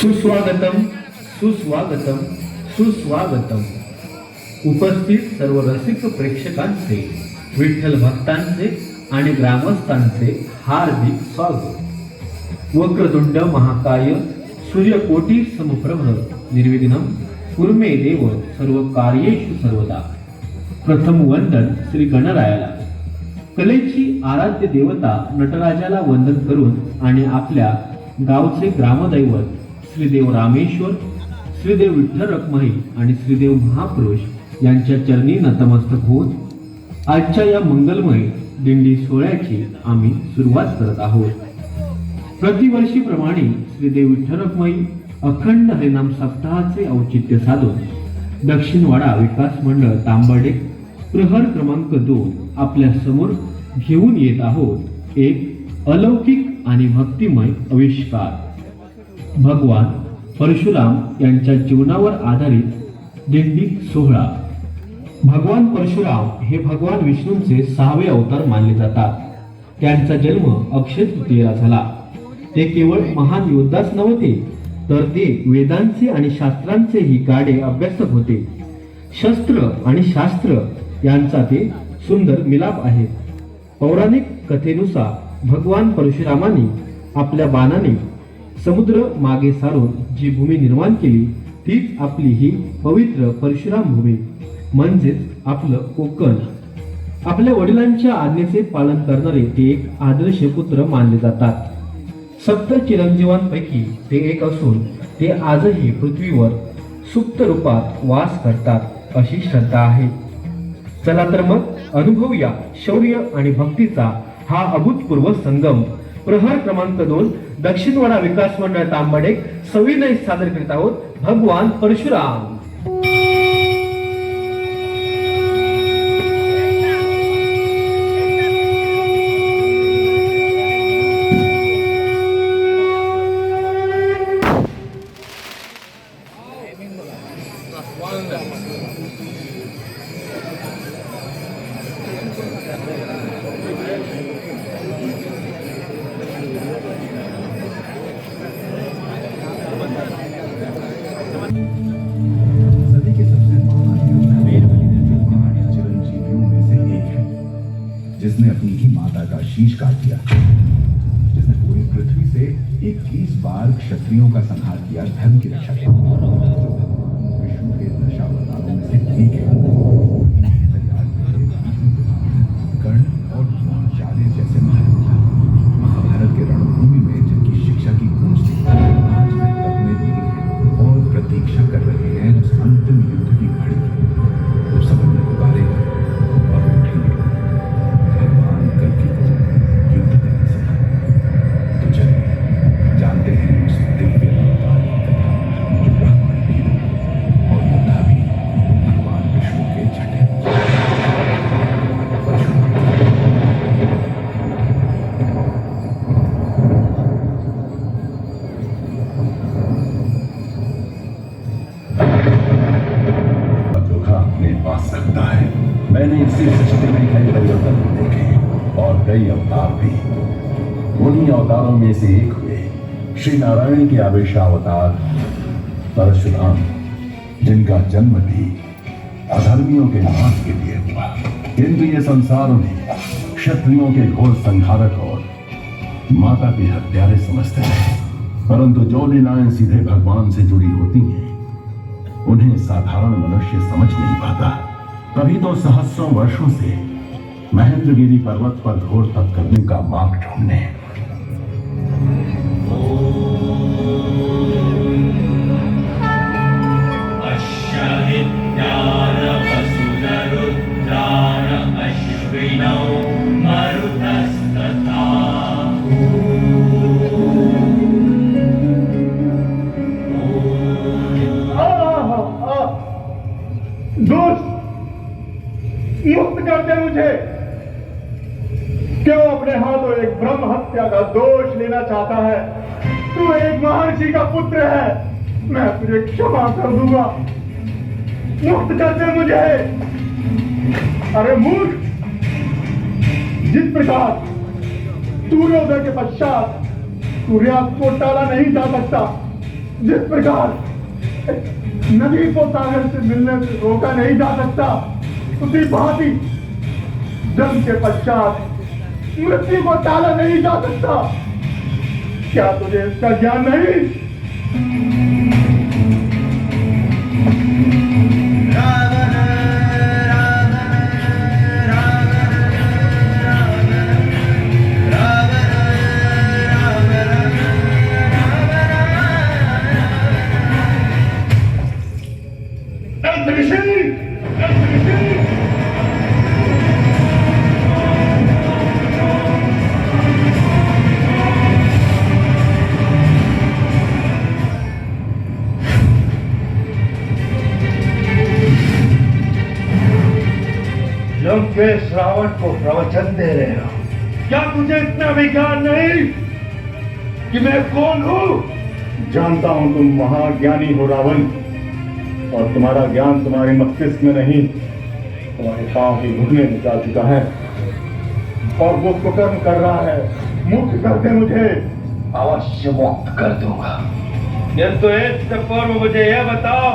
सुस्वागतम सुस्वागतम सुस्वागतम. उपस्थित सर्व रसिक प्रेक्षकांचे, विठ्ठल भक्तांचे आणि ग्रामस्थांचे हार्दिक स्वागत. वक्रतुंड महाकाय सूर्यकोटी समप्रभ निर्विघ्नं कुर्मे देव सर्व कार्येषु सर्वदा. प्रथम वंदन श्री गणरायाला. कलेची आराध्य देवता नटराजाला वंदन करून आणि आपल्या गावचे ग्रामदैवत श्रीदेव रामेश्वर, श्रीदेव विठ्ठल रखुमाई आणि श्रीदेव महापुरुष यांच्या चरणी नतमस्तक होऊन आजच्या या मंगलमय दिंडी सोहळ्याची आम्ही सुरुवात करत आहोत. प्रतिवर्षीप्रमाणे श्रीदेव विठ्ठल रखुमाई अखंड हरिनाम सप्ताहाचे औचित्य साधून दक्षिणवाडा विकास मंडळ तांबर्डे प्रहर क्रमांक 2 आपल्या समोर घेऊन येत आहोत एक अलौकिक आणि भक्तिमय आविष्कार. भगवान परशुराम यांच्या जीवनावर आधारित दिंडी सोहळा. भगवान परशुराम हे भगवान विष्णूंचे 6वे अवतार मानले जातात. त्यांचा जन्म अक्षय तृतीयेला झाला. ते केवळ महान योद्धाच नव्हते, तर ते वेदांचे आणि शास्त्रांचेही गाढे अभ्यासक होते. शस्त्र आणि शास्त्र यांचा ते सुंदर मिलाप आहे. पौराणिक कथेनुसार भगवान परशुरामांनी आपल्या बाणाने समुद्र मागे सारून जी भूमी निर्माण केली तीच आपली ही पवित्र परशुराम भूमी म्हणजेच आपलं कोकण. आपल्या वडिलांच्या आज्ञेचे पालन करणारे ते एक आदर्श पुत्र मानले जातात. 7 चिरंजीवांपैकी ते एक असून ते आजही पृथ्वीवर सुप्त रूपात वास करतात अशी श्रद्धा आहे. चला तर मग अनुभवूया शौर्य आणि भक्तीचा हा अभूतपूर्व संगम. प्रहर क्रमांक 2 दक्षिणवाडा विकास मंडळ तांबडे सविनय सादर करीत आहोत भगवान परशुराम. जिसने अपनी ही माता का शीश काट दिया, जिसने पूरी पृथ्वी से 21 बार क्षत्रियों का संहार किया, धर्म की रक्षा की, विष्णु के दशावतारों में से एक है. कर्ण और द्रोणाचार्य जैसे महाभारत के रणभूमि में जिनकी शिक्षा की गूंज थी, आज वे तब में लीन हैं और प्रतीक्षा कर रहे हैं उस अंतिम युद्ध की घड़ी जब समय में पुकारेगा और उठेंगे. भगवान कल की युद्ध करने से तो चलिए जानते हैं उस दिव्य अवतार की कथा जो ब्राह्मण भी और योद्धा भी भगवान विष्णु के छठे जोखा अपने पास रखता है. मैंने इसी सृष्टि में कई परिवर्तन देखे और कई अवतार भी. उन्हीं अवतारों में से एक हुए श्री नारायण के आवेशावतार परशुराम, जिनका जन्म भी अधर्मियों के नाश के लिए हुआ. किंतु ये संसार उन्हें क्षत्रियों के घोर संहारक और माता के हत्यारे समझते हैं. परंतु जो लीलाएं सीधे भगवान से जुड़ी होती हैं उन्हें साधारण मनुष्य समझ नहीं पाता. तभी तो सहस्रों वर्षों से महेंद्रगिरी पर्वत पर घोर तप करने का मार्ग ढूंढने. मुक्त कर दे मुझे. क्यों अपने हाथों एक ब्रह्म हत्या का दोष लेना चाहता है? तू एक महर्षि का पुत्र है, मैं तुझे क्षमा कर दूंगा. मुक्त कर दे मुझे. अरे मूर्ख, जिस प्रकार सूर्योदय के पश्चात सूर्यास्त को टाला नहीं जा सकता, जिस प्रकार नदी को सागर से मिलने से रोका नहीं जा सकता, उसी भांति जन्म के पश्चात मृत्यु को टाला नहीं जा सकता। क्या तुझे इसका ज्ञान नहीं? लंकेश रावण को प्रवचन दे रहे हो? क्या तुझे इतना भी ज्ञान नहीं कि मैं कौन हूं? जानता हूं तुम महाज्ञानी हो रावण, और तुम्हारा ज्ञान तुम्हारे मस्तिष्क में नहीं, तुम्हारे पांव की घुटने में जा चुका है और वो कुकर्म कर रहा है। मुक्त कर दे मुझे। अवश्य मुक्त कर दूंगा, किंतु इससे पूर्व मुझे यह बताओ,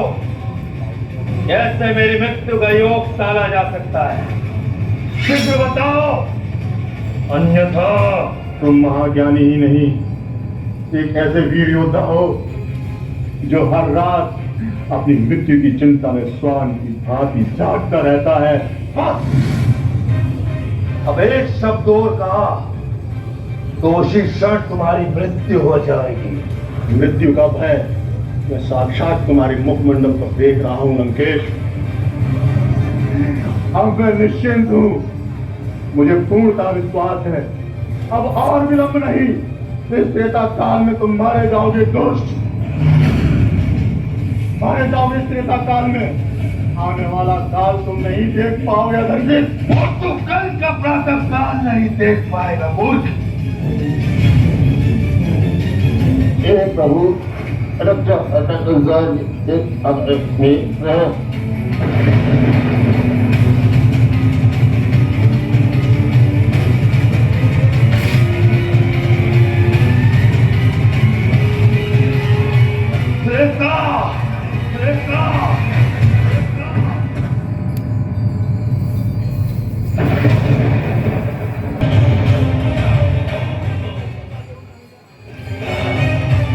कैसे मेरी मृत्यु का योग टाला जा सकता है? शीघ्र बताओ, अन्यथा तुम महाज्ञानी ही नहीं, एक ऐसे वीर योद्धा हो जो हर रात अपनी मृत्यु की चिंता में स्वान की भांति जागता रहता है। बस, अब एक शब्द और कहा तो उसी क्षण तुम्हारी मृत्यु हो जाएगी। मृत्यु का भय मैं साक्षात तुम्हारे मुखमंडल पर देख रहा हूं लंकेश। अब मैं निश्चिंत हूं, मुझे पूर्णता विश्वास है। अब और विलंब नहीं, इस त्रेता काल में तुम मारे जाओगे दुष्ट, मारे जाओगे इस त्रेता काल में। आने वाला काल तुम नहीं देख पाओगे धर्मिष्ठ। और तू कल का प्रातः काल नहीं देख पाएगा मूर्ख। हे प्रभु, रक्षा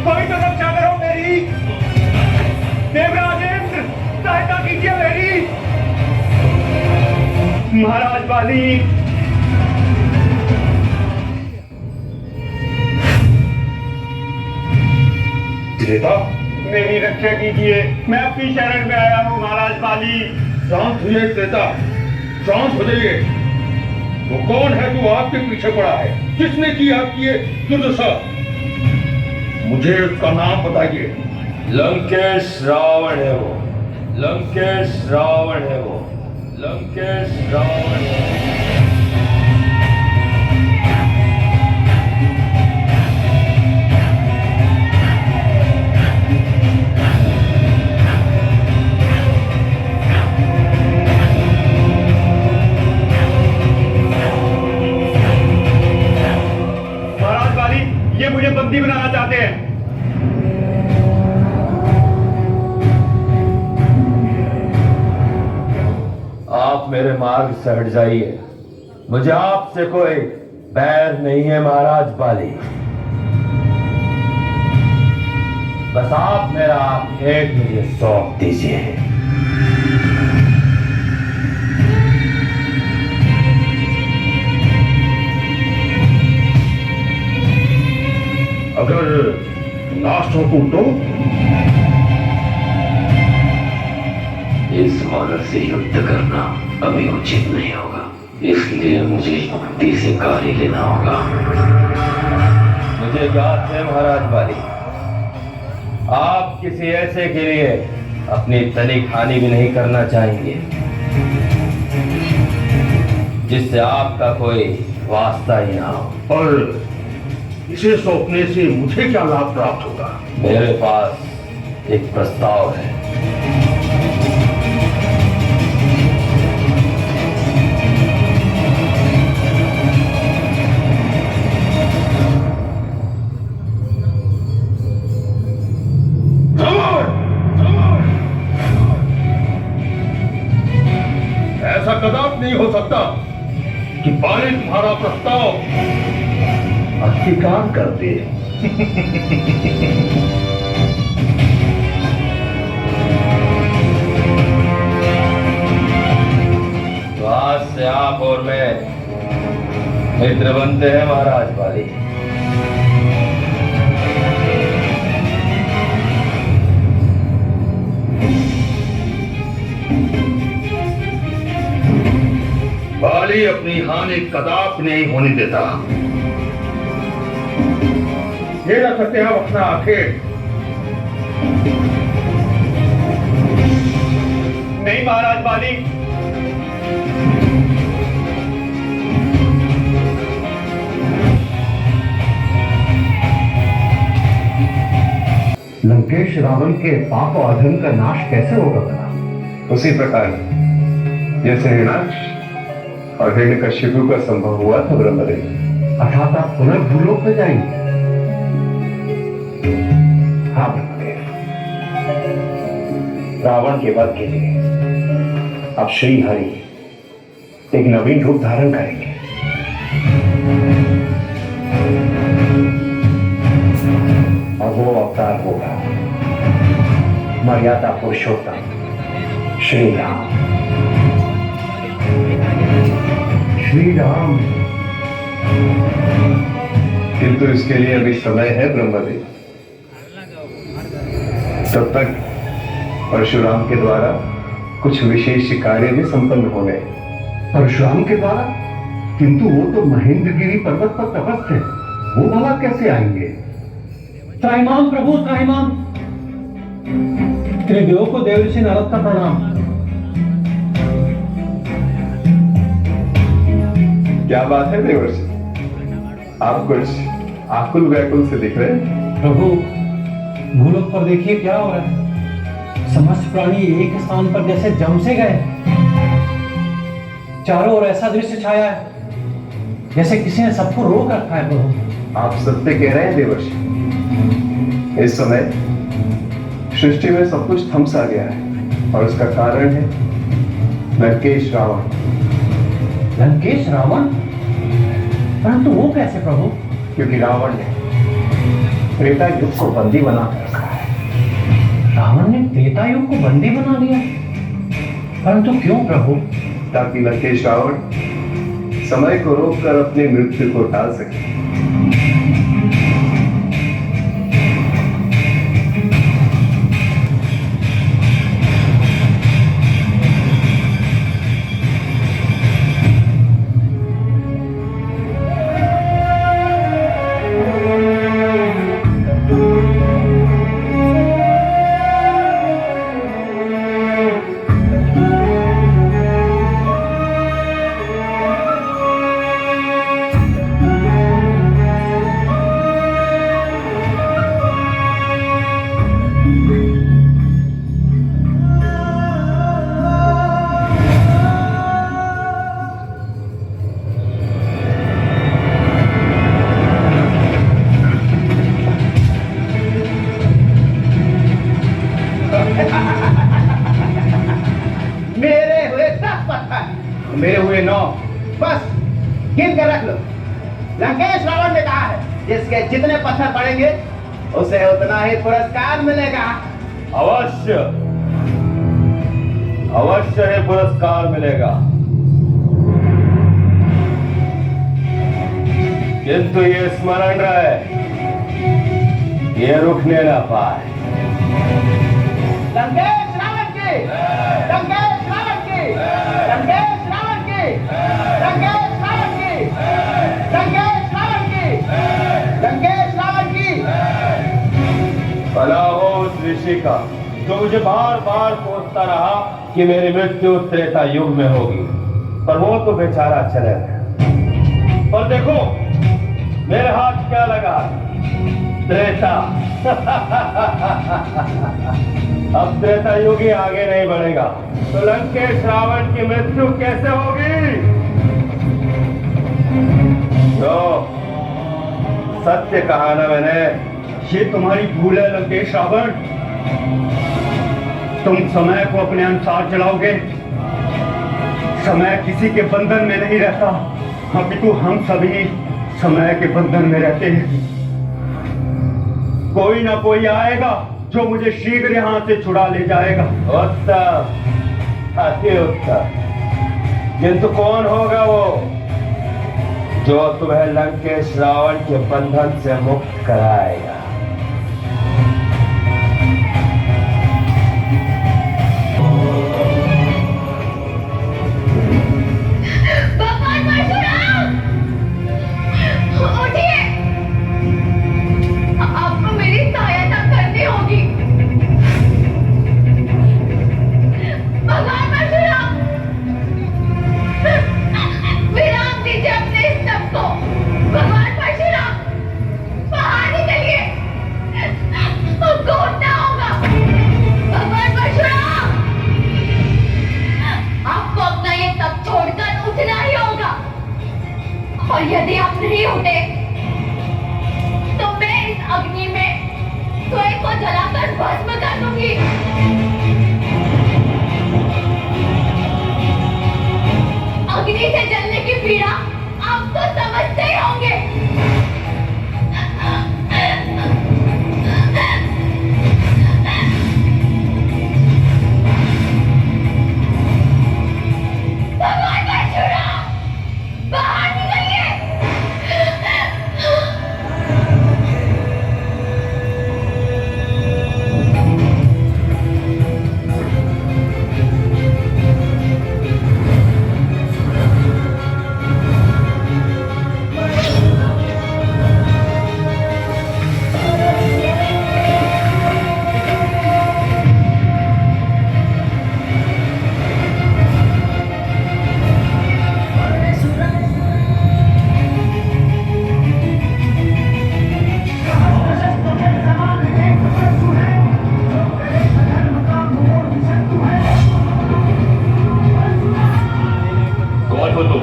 कोई तो रक्षा करो मेरी, देवराजेंद्र सहायता कीजिए मेरी। महाराज बाली, त्रेता मेरी रक्षा कीजिए, मैं आपकी शरण में आया हूँ महाराज बाली। शांत हो जाइए त्रेता, शांत हो जाइए। वो कौन है जो आपके पीछे पड़ा है? किसने की आपकी ये दुर्दशा? मुझे उसका नाम बताइए। लंकेश रावण है वो, लंकेश रावण है वो, लंकेश रावण है वो। महाराज बाली, ये मुझे बंदी बनाना चाहते हैं। आप मेरे मार्ग से हट जाइए, मुझे आपसे कोई बैर नहीं है महाराज बाली। बस आप मेरा खेत मुझे सौंप दीजिए। अगर ना सौंपूं तो? इस औरत से युद्ध करना अभी उचित नहीं होगा, इसलिए मुझे युक्ति से कार्य लेना होगा। मुझे याद है महाराज बाली, आप किसी ऐसे के लिए अपनी तनिक हानि भी नहीं करना चाहेंगे जिससे आपका कोई वास्ता ही ना हो। और इसे सौंपने से मुझे क्या लाभ प्राप्त होगा? मेरे पास एक प्रस्ताव है। अस्वीकार कर दे। तो आज से आप और मैं मित्र बनते हैं महाराज वाली। बाली अपनी हानि कदाप नहीं होने देता। ये रख सकते हैं अपना आखिर। नहीं महाराज बाली, लंकेश रावण के पाप और अधर्म का नाश कैसे होगा भला? उसी प्रकार जैसे हिरणाक्ष और हिरण्यकशिपु का संभव हुआ था ब्रह्मदेव। अर्थात आप पुनः भूलोक में जाएंगे? हाँ ब्रह्मदेव। रावण के वध के लिए अब श्री हरि एक नवीन रूप धारण करेंगे। और वो अवतार होगा मर्यादा पुरुषोत्तम श्री राम। श्री राम। किंतु इसके लिए अभी समय है ब्रह्मदेव। तब तक परशुराम के द्वारा कुछ विशेष कार्य भी संपन्न होने। परशुराम के द्वारा? किंतु वो तो महेंद्रगिरी पर्वत पर तपस्थ है, वो भला कैसे आएंगे? त्राहिमाम प्रभु त्राहिमाम। त्रिदेव को देवऋषि नारद का प्रणाम। क्या बात है देवर्षि, आप कुछ आकुल व्याकुल से दिख रहे हैं। प्रभु भूलोक पर देखिए क्या हो रहा है। समस्त प्राणी एक स्थान पर जैसे जम से गए। चारों ओर ऐसा दृश्य छाया है जैसे किसी ने सबको रोक रखा है। प्रभु आप सत्य कह रहे हैं देवर्षि। इस समय सृष्टि में सब कुछ थम सा गया है और उसका कारण है लंकेश रावण। लंकेश रावण? परंतु वो कैसे प्रभु? क्योंकि रावण ने त्रेता युग को बंदी बना कर रखा है। रावण ने त्रेता युग को बंदी बना लिया? परंतु क्यों प्रभु? ताकि लंकेश रावण समय को रोककर अपनी मृत्यु को टाल सके। मेरे हुए 10 पत्थर, मेरे हुए 9। बस गिन कर रख लो। लंकेश रावण ने कहा है जिसके जितने पत्थर पड़ेंगे उसे उतना ही पुरस्कार मिलेगा। अवश्य अवश्य है पुरस्कार मिलेगा, किंतु ये स्मरण रहे ये रुकने ना पाए। लंकेश रावण की, लंकेश रावण की, लंकेश रावण की, लंकेश रावण की, लंकेश रावण की, लंकेश रावण की। भला हो उस ऋषि का जो मुझे बार बार सोचता रहा कि मेरी मृत्यु त्रेता युग में होगी, पर वो तो बेचारा चले गया। पर देखो मेरे हाथ क्या लगा, त्रेता। अब त्रेता युग ही आगे नहीं बढ़ेगा तो लंकेश रावण की मृत्यु कैसे होगी? तो सत्य कहा ना मैंने। ये तुम्हारी भूल है लंकेश रावण। तुम समय को अपने अनुसार चलाओगे। समय किसी के बंधन में नहीं रहता, अपितु हम सभी समय के बंधन में रहते हैं। कोई ना कोई आएगा जो मुझे शीघ्र यहां से छुड़ा ले जाएगा। उत्तम, अति उत्तम। किंतु कौन होगा वो जो तुम्हें लंकेश रावण के बंधन से मुक्त कराएगा? भगवान परशुराम, उठिए, आपको मेरी सहायता करनी होगी। भगवान परशुराम, विराम दीजिए अपने इस तप को। भगवान परशुराम, बाहर निकलिए, आपको उठना होगा। भगवान परशुराम, आपको अपना ये तप छोड़कर उठना ही होगा, और यदि आप नहीं उठे तो मैं इस अग्नि में स्वयं को जलाकर भस्म कर दूंगी। अग्नि से जलने की पीड़ा आप तो समझते ही होंगे। भगवान परशुराम, बाहर निकलिए। कौन हो तुम?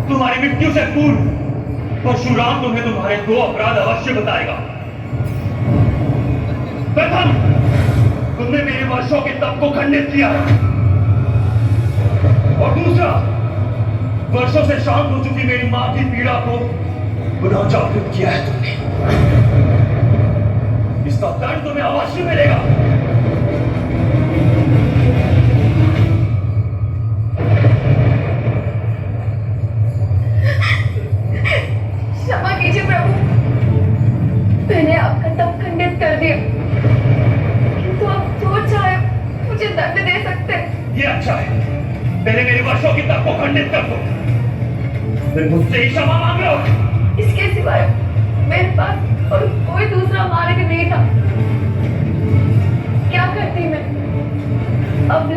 तुम्हारी मृत्यु से पूर्व परशुराम तुम्हें तुम्हारे दो अपराध अवश्य बताएगा। प्रथम, तुमने मेरे वर्षों के तप को खंडित किया, और दूसरा, वर्षों से शांत हो चुकी मेरी मां की पीड़ा को पुनः जागृत किया है तुमने। इसका दंड तुम्हें अवश्य मिलेगा। क्षमा कीजिए प्रभु, मैंने आपका तप खंडित कर दिया, किंतु आप जो चाहे मुझे दंड दे सकते हैं। ये अच्छा है, पहले मेरे वर्षों की तप को खंडित कर दो, फिर मुझसे ही क्षमा मांग लो। इसके सिवाय मेरे पास और कोई दूसरा मार्ग नहीं था। क्या करती मैं? अब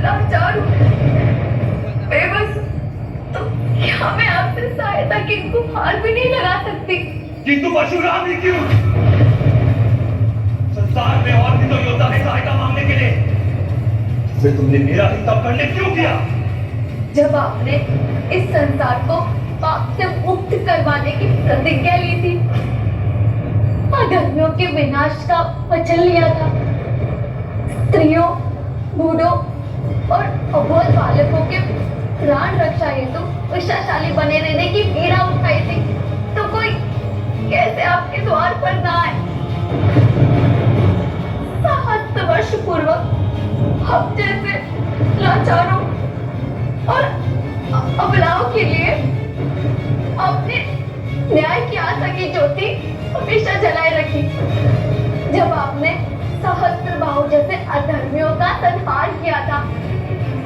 लाचार हूं, बेबस, तो क्या मैं आपसे सहायता की गुहार भी नहीं लगा सकती? किंतु परशुराम ने क्यों? संसार में और भी तो योद्धा है सहायता मांगने के लिए, फिर तुमने मेरा ही तप करने क्यों किया? जब आपने इस संसार को पाप से मुक्त करवाने की प्रतिज्ञा ली थी, अधर्मियों के विनाश का वचन लिया था, स्त्रियों, बूढ़ों और अबोध बालकों के प्राण रक्षा हेतु विषाशाली बने रहने की पीड़ा उठाई थी, तो कोई कैसे आपके द्वार पर ना आए? सहस्त्र वर्ष पूर्व हम जैसे लाचारों और अबलाओं के लिए आपने न्याय की आशा की ज्योति हमेशा जलाए रखी। जब आपने सहस्त्र बाहु जैसे अधर्मियों का संहार किया था,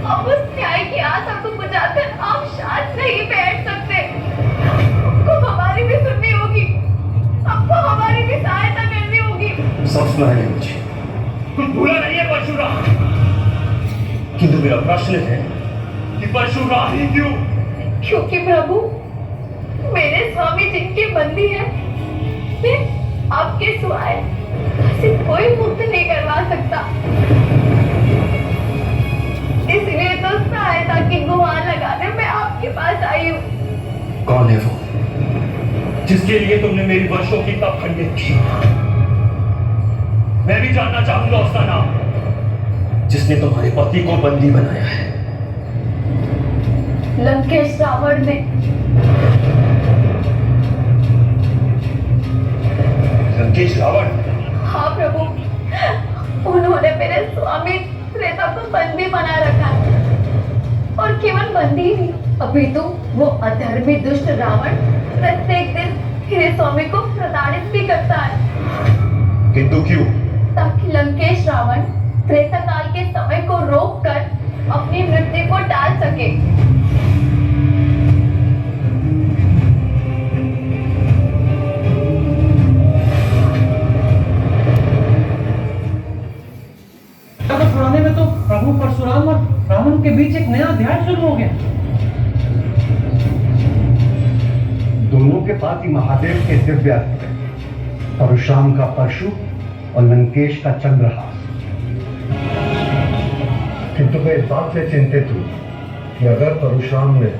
अब उस न्याय की आशा को बुझाकर आप शांत नहीं बैठ सकते। आपको हमारी भी सुननी होगी, आपको हमारी भी सहायता करनी होगी। सब सुना है मुझे, कुछ भूला नहीं है परशुराम, किंतु मेरा प्रश्न है परशुराम ही क्यों? क्योंकि प्रभु मेरे स्वामी जिनके बंदी हैं, वे आपके सिवाय उसे कोई मुक्त नहीं करवा सकता। इसलिए तो सहायता की गुहार लगाने मैं आपके पास आई हूँ। कौन है वो जिसके लिए तुमने मेरी वर्षों की तप खंडित की? मैं भी जानना चाहूंगा उसका नाम, जिसने तुम्हारे पति को बंदी बनाया है। लंकेश रावण ने। लंकेश रावण? हाँ प्रभु, उन्होंने मेरे स्वामी त्रेता को बंदी बना रखा है। और केवल बंदी ही नहीं, अभी तो वो अधर्मी दुष्ट रावण प्रत्येक दिन मेरे स्वामी को प्रताड़ित भी करता है। किंतु क्यों? ताकि लंकेश रावण त्रेता काल के समय को रोककर अपनी मृत्यु को टाल सके। पुराने में तो प्रभु परशुराम और रावण के बीच एक नया अध्याय शुरू हो गया। दोनों के पास ही महादेव के दिव्य अस्त्र हैं, परशुराम का परशु और लंकेश का चंद्रहास। किंतु मैं इस बात से चिंतित हूं कि अगर परशुराम ने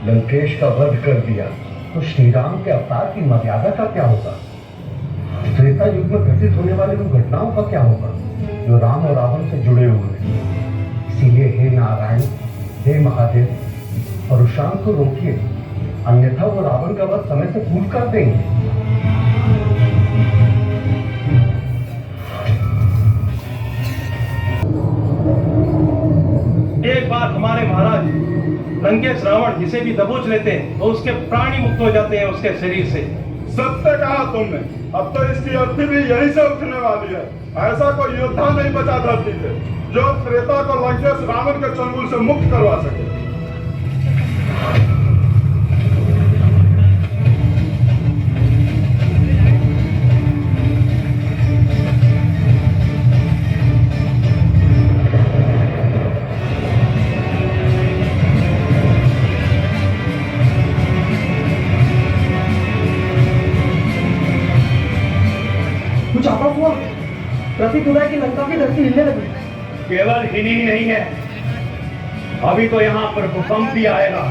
लंकेश का वध कर दिया तो श्री राम के अवतार की मर्यादा का क्या होगा? त्रेता युग में घटित होने वाली उन घटनाओं का क्या होगा जो राम और रावण से जुड़े हुए हैं? इसीलिए हे नारायण, हे महादेव, परशुराम को रोकिए, अन्यथा वो रावण का वध समय से पूर्व कर देंगे। एक बार हमारे महाराज लंकेश रावण जिसे भी दबोच लेते हैं तो उसके प्राणी मुक्त हो जाते हैं उसके शरीर से। सत्य कहा तुमने। अब तो इसकी अर्थी भी यहीं से उठने वाली है। ऐसा कोई योद्धा नहीं बचा धरती पे जो त्रेता को लंकेश रावण के चंगुल से मुक्त करवा सके। कुछ आवाज हुआ? प्रतीत हुआ है कि लंका की धरती हिलने लगी। केवल हिली ही नहीं है, अभी तो यहाँ पर भूकंप भी आएगा।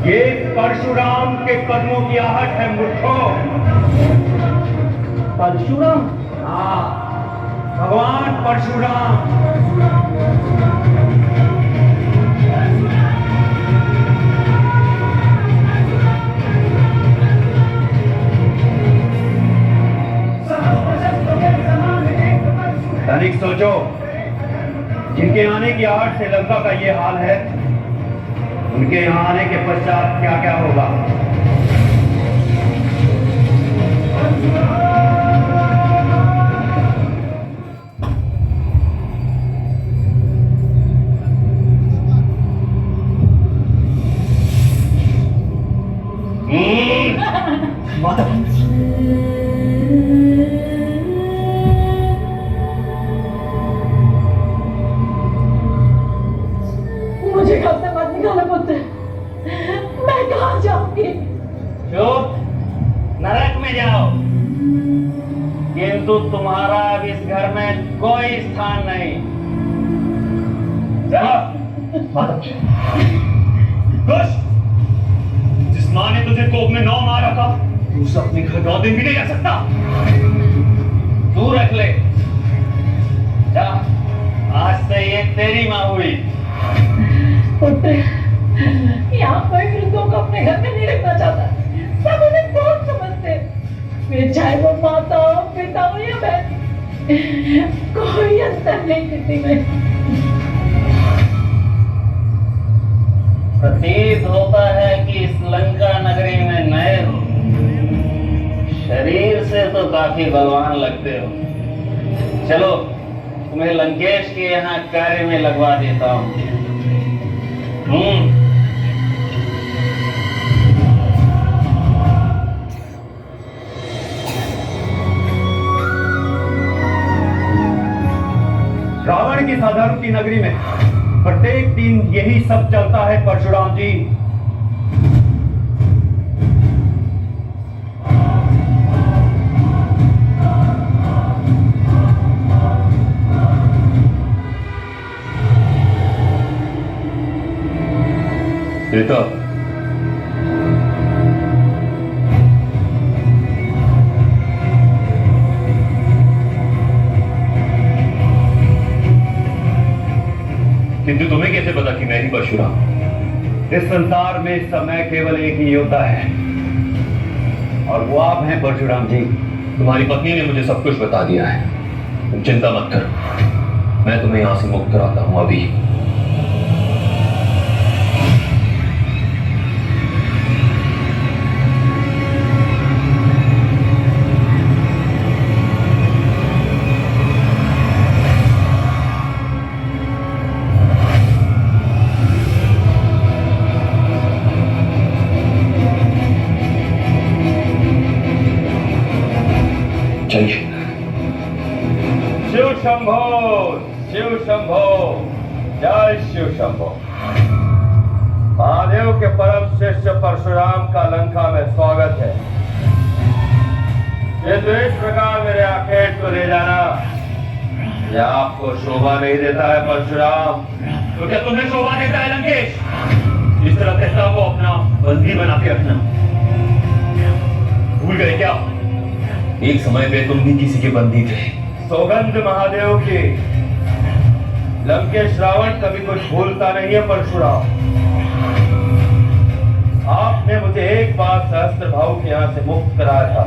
ये परशुराम के कदमों की आहट है मूर्खों। परशुराम? हाँ, भगवान परशुराम। तनिक सोचो, जिनके आने की आहट से लंका का ये हाल है, उनके यहाँ आने के पश्चात क्या क्या होगा। मुझे घर से मत निकालो पुत्र, मैं कहाँ जाऊंगी? चुप, नरक में जाओ, किंतु तुम्हारा अब इस घर में कोई स्थान नहीं। दुष्ट, जिस माँ ने तुझे कोप में 9 मार रखा, तू उसे अपने घर 9 दिन भी नहीं रह सकता। तू रख ले। जा, आज से ये तेरी माँ हुई। पुत्र, यहाँ कोई वृद्धों को अपने घर में नहीं रखना चाहता। सब उन्हें बहुत समझते हैं। वे चाहे वो माता हो, पिता हो या बहन, कोई अंतर नहीं किसी में। प्रतीत होता है कि इस लंका नगरी में नए हो, शरीर से तो काफी बलवान लगते हो। चलो, तुम्हें लंकेश के यहाँ कार्य में लगवा देता हूँ। रावण रावण की साधारण की नगरी में प्रत्येक दिन यही सब चलता है परशुराम जी। बेटा, किंतु तुम्हें कैसे पता कि मैं ही परशुराम? इस संसार में समय केवल एक ही होता है और वो आप हैं परशुराम जी। तुम्हारी पत्नी ने मुझे सब कुछ बता दिया है, तुम चिंता मत करो, मैं तुम्हें यहां से मुक्त कराता हूं अभी। शिव शंभो, शिव शंभो, जय शिव शंभो। महादेव के परम शिष्य परशुराम का लंका में स्वागत है। ये तो इस प्रकार मेरे आखेट को ले जाना यह आपको शोभा नहीं देता है परशुराम। तो क्या तुम्हें शोभा देता है लंकेश? इस तरह कहता को अपना बंदी बना के रखना। भूल गए क्या एक समय पे तुम भी किसी के बंदी थे? सौगंध महादेव की, लंकेश रावण कभी कुछ भूलता नहीं है परशुराम। आपने मुझे एक बार सहस्त्र भाव के यहां से मुक्त कराया था,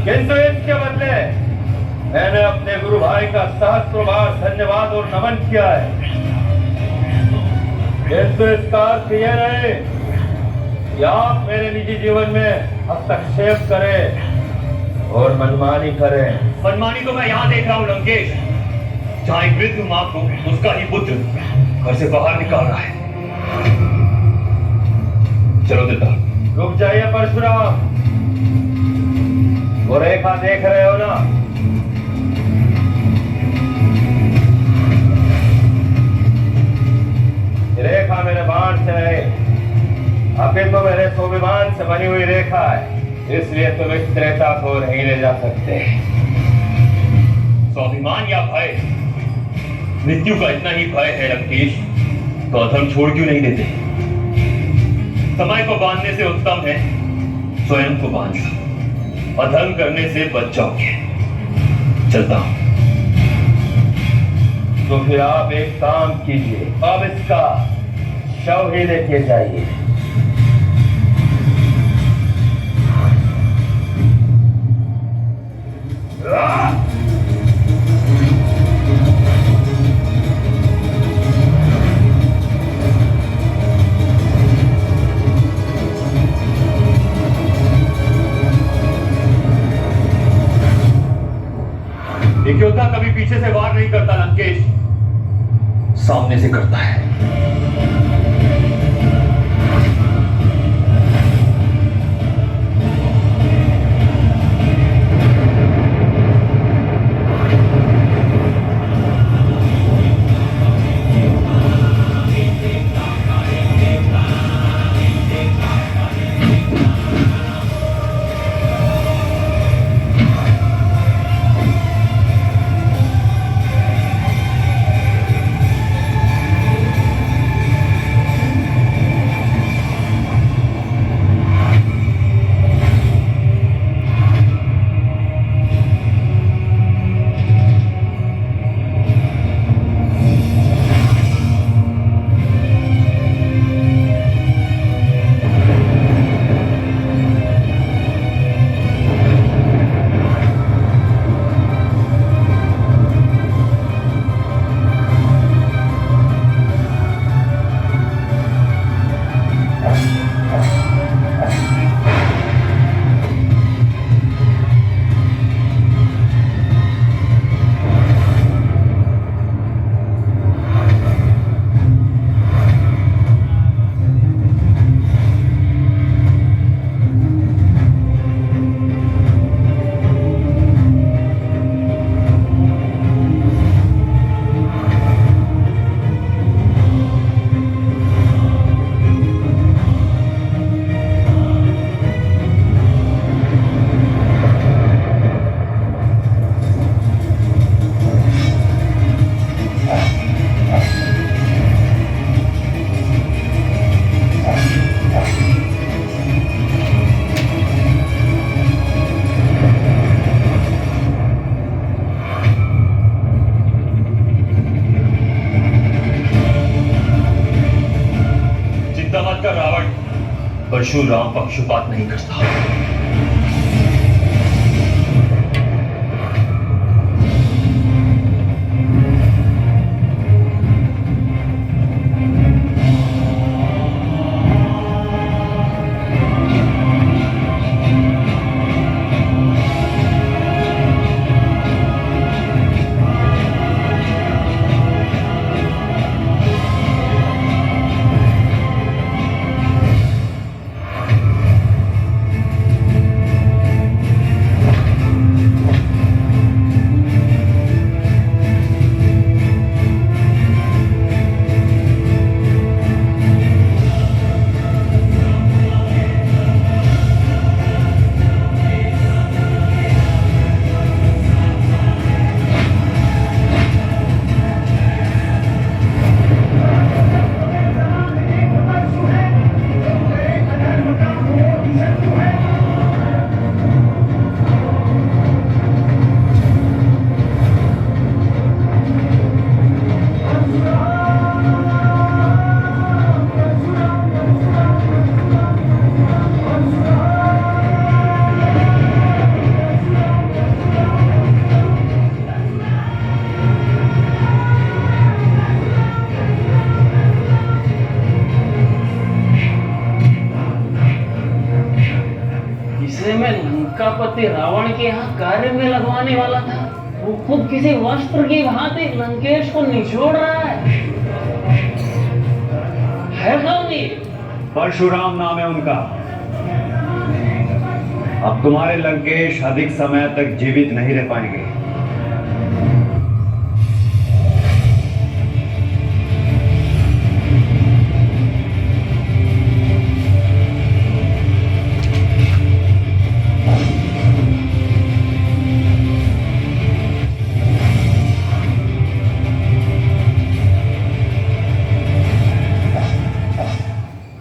किंतु इसके बदले मैंने अपने गुरु भाई का सहस्त्र बार धन्यवाद और नमन किया है। किंतु इसका अर्थ यह नहीं कि आप मेरे निजी जीवन में हस्तक्षेप करें और मनमानी करें। मनमानी तो मैं यहाँ देख रहा हूँ लंकेश, जहाँ एक वृद्ध माँ को उसका ही पुत्र घर से बाहर निकाल रहा है। चलो देता। रुक जाइए परशुराम, वो रेखा देख रहे हो ना? रेखा मेरे बाण से नहीं, अभी तो मेरे स्वाभिमान से बनी हुई रेखा है, इसलिए तुम इस त्रेता को नहीं ले जा सकते। स्वाभिमान या भय? मृत्यु का इतना ही भय है लंकेश, तो अधर्म छोड़ क्यों नहीं देते? समय को बांधने से उत्तम है स्वयं को बांध लो, अधर्म करने से बच जाओगे। चलता हूं। तो फिर आप एक काम कीजिए, अब इसका शव ही लेके जाइए। एक योद्धा कभी पीछे से वार नहीं करता लंकेश, सामने से करता है। परशुराम पक्षपात नहीं करता। जिसे मैं लंकापति रावण के यहाँ कार्य में लगवाने वाला था, वो खुद किसी वस्त्र की भांति लंकेश को निचोड़ रहा है कौन ये? परशुराम नाम है उनका। अब तुम्हारे लंकेश अधिक समय तक जीवित नहीं रह पाएंगे।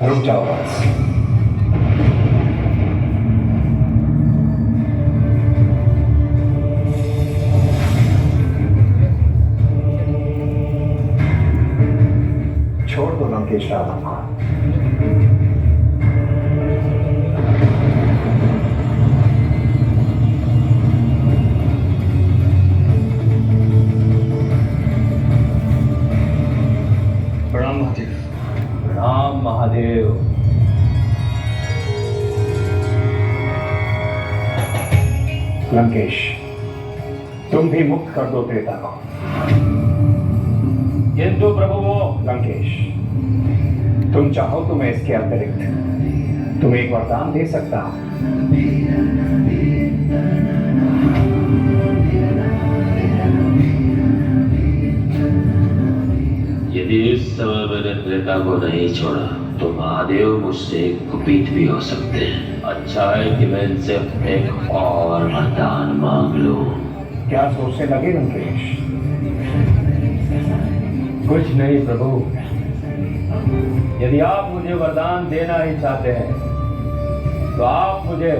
रुक जाओ बस। छोड़ दो लंकेश रावण को। प्रणाम महादेव। राम महादेव। लंकेश, तुम भी मुक्त कर दो त्रेता को। किंतु प्रभु वो लंकेश, तुम चाहो तो मैं इसके अतिरिक्त तुम्हें एक वरदान दे सकता हूं। यदि इस समय मैंने त्रेता को नहीं छोड़ा तो महादेव मुझसे कुपित भी हो सकते हैं। अच्छा है कि मैं इनसे एक और वरदान मांग लूं। क्या सोचने लगे लंकेश? कुछ नहीं प्रभु। यदि आप मुझे वरदान देना ही चाहते हैं तो आप मुझे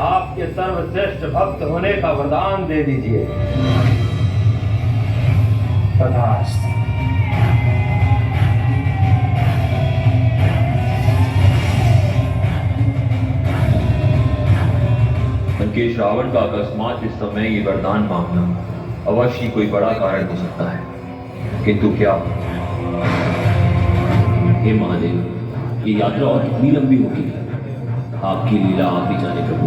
आपके सर्वश्रेष्ठ भक्त होने का वरदान दे दीजिए। तथास्तु। लंकेश, रावण का अकस्मात इस समय ये वरदान मांगना अवश्य कोई बड़ा कारण हो सकता है, किंतु क्या? हे महादेव, ये यात्रा और कितनी लंबी होगी? आपकी लीला आप ही जाने प्रभु।